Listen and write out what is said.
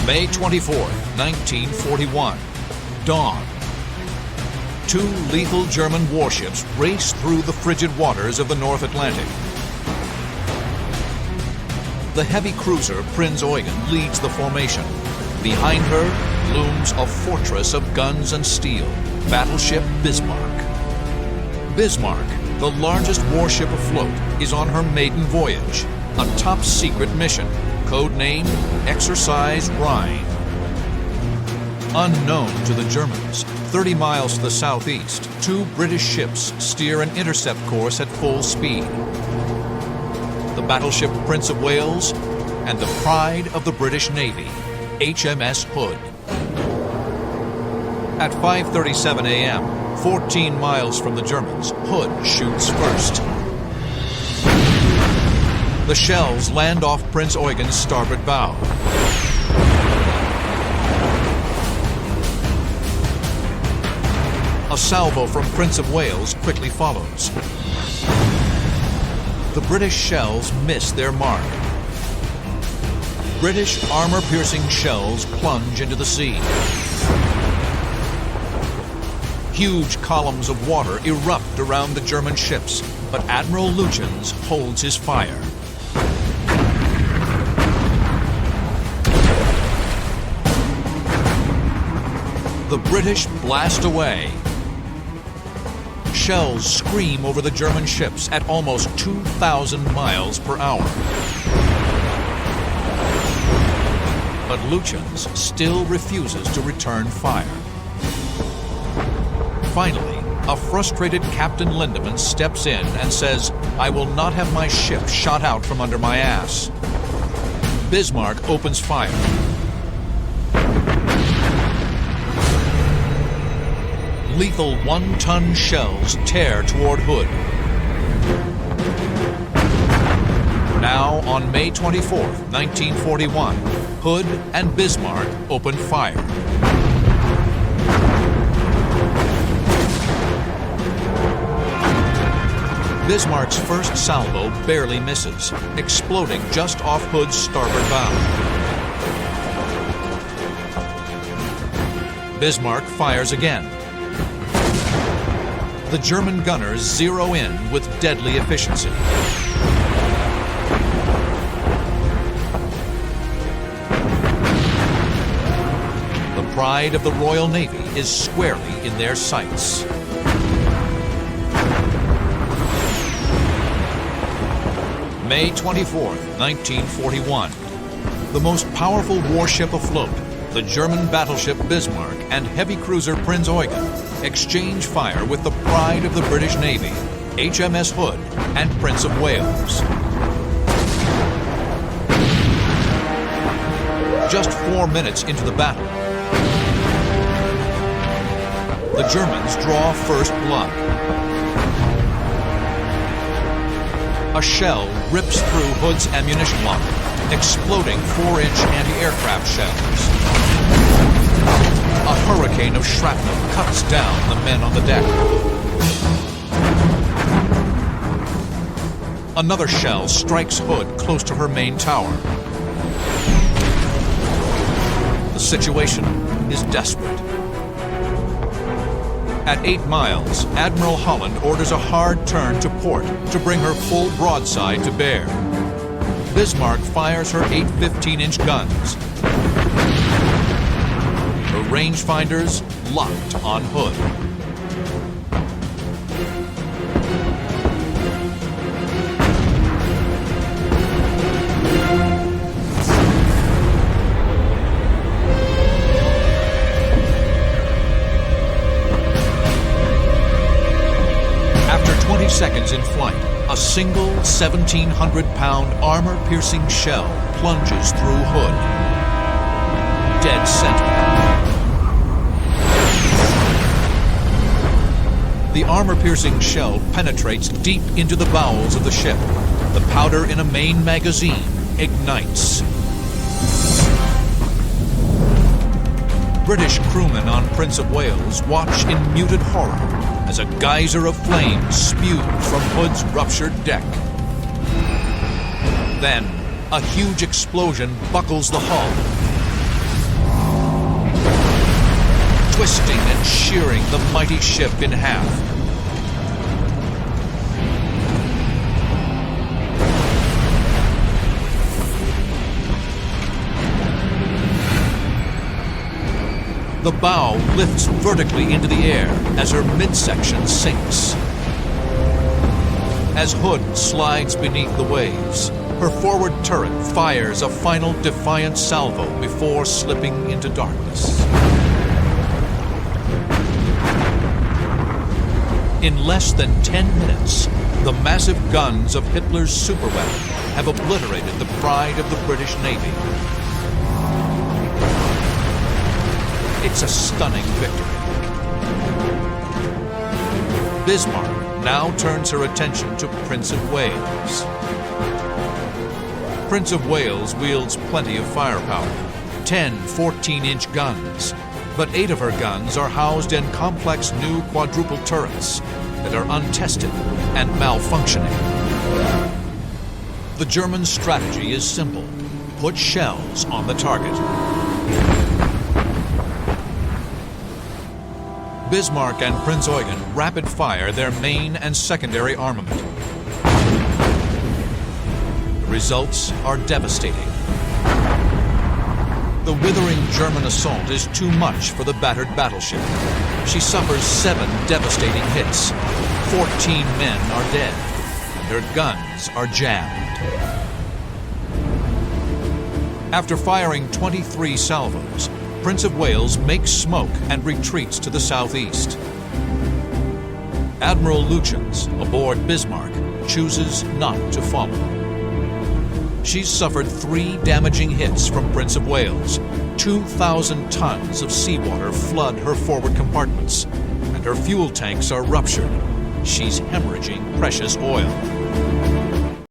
May 24, 1941. Dawn. Two lethal German warships race through the frigid waters of the North Atlantic. The heavy cruiser Prinz Eugen leads the formation. Behind her looms a fortress of guns and steel, battleship Bismarck. Bismarck, the largest warship afloat, is on her maiden voyage, a top-secret mission, codenamed Exercise Rhine. Unknown to the Germans, 30 miles to the southeast, two British ships steer an intercept course at full speed. The battleship Prince of Wales and the pride of the British Navy, HMS Hood. At 5:37 a.m., 14 miles from the Germans, Hood shoots first. The shells land off Prince Eugen's starboard bow. A salvo from Prince of Wales quickly follows. The British shells miss their mark. British armor-piercing shells plunge into the sea. Huge columns of water erupt around the German ships, but Admiral Lütjens holds his fire. The British blast away. Shells scream over the German ships at almost 2,000 miles per hour. But Lütjens still refuses to return fire. Finally, a frustrated Captain Lindemann steps in and says, "I will not have my ship shot out from under my ass." Bismarck opens fire. Lethal one-ton shells tear toward Hood. Now, on May 24, 1941, Hood and Bismarck open fire. Bismarck's first salvo barely misses, exploding just off Hood's starboard bow. Bismarck fires again. The German gunners zero in with deadly efficiency. The pride of the Royal Navy is squarely in their sights. May 24th, 1941. The most powerful warship afloat, the German battleship Bismarck and heavy cruiser Prinz Eugen, exchange fire with the pride of the British Navy, HMS Hood and Prince of Wales. Just 4 minutes into the battle, the Germans draw first blood. A shell rips through Hood's ammunition locker, exploding 4-inch anti-aircraft shells. A hurricane of shrapnel cuts down the men on the deck. Another shell strikes Hood close to her main tower. The situation is desperate. At 8 miles, Admiral Holland orders a hard turn to port to bring her full broadside to bear. Bismarck fires her 8 15-inch guns. Her rangefinders locked on Hood. After 20 seconds in flight, a single 1,700-pound armor-piercing shell plunges through Hood. Dead center. The armor-piercing shell penetrates deep into the bowels of the ship. The powder in a main magazine ignites. British crewmen on Prince of Wales watch in muted horror as a geyser of flames spews from Hood's ruptured deck. Then, a huge explosion buckles the hull. twisting and shearing the mighty ship in half. The bow lifts vertically into the air as her midsection sinks. As Hood slides beneath the waves, her forward turret fires a final defiant salvo before slipping into darkness. In less than 10 minutes, the massive guns of Hitler's superweapon have obliterated the pride of the British Navy. It's a stunning victory. Bismarck now turns her attention to Prince of Wales. Prince of Wales wields plenty of firepower, 10 14-inch guns, but 8 of her guns are housed in complex new quadruple turrets that are untested and malfunctioning. The German strategy is simple: put shells on the target. Bismarck and Prince Eugen rapid-fire their main and secondary armament. The results are devastating. The withering German assault is too much for the battered battleship. She suffers 7 devastating hits. 14 men are dead, and her guns are jammed. After firing 23 salvos, Prince of Wales makes smoke and retreats to the southeast. Admiral Lutyens, aboard Bismarck, chooses not to follow. She's suffered 3 damaging hits from Prince of Wales. 2,000 tons of seawater flood her forward compartments, and her fuel tanks are ruptured. She's hemorrhaging precious oil.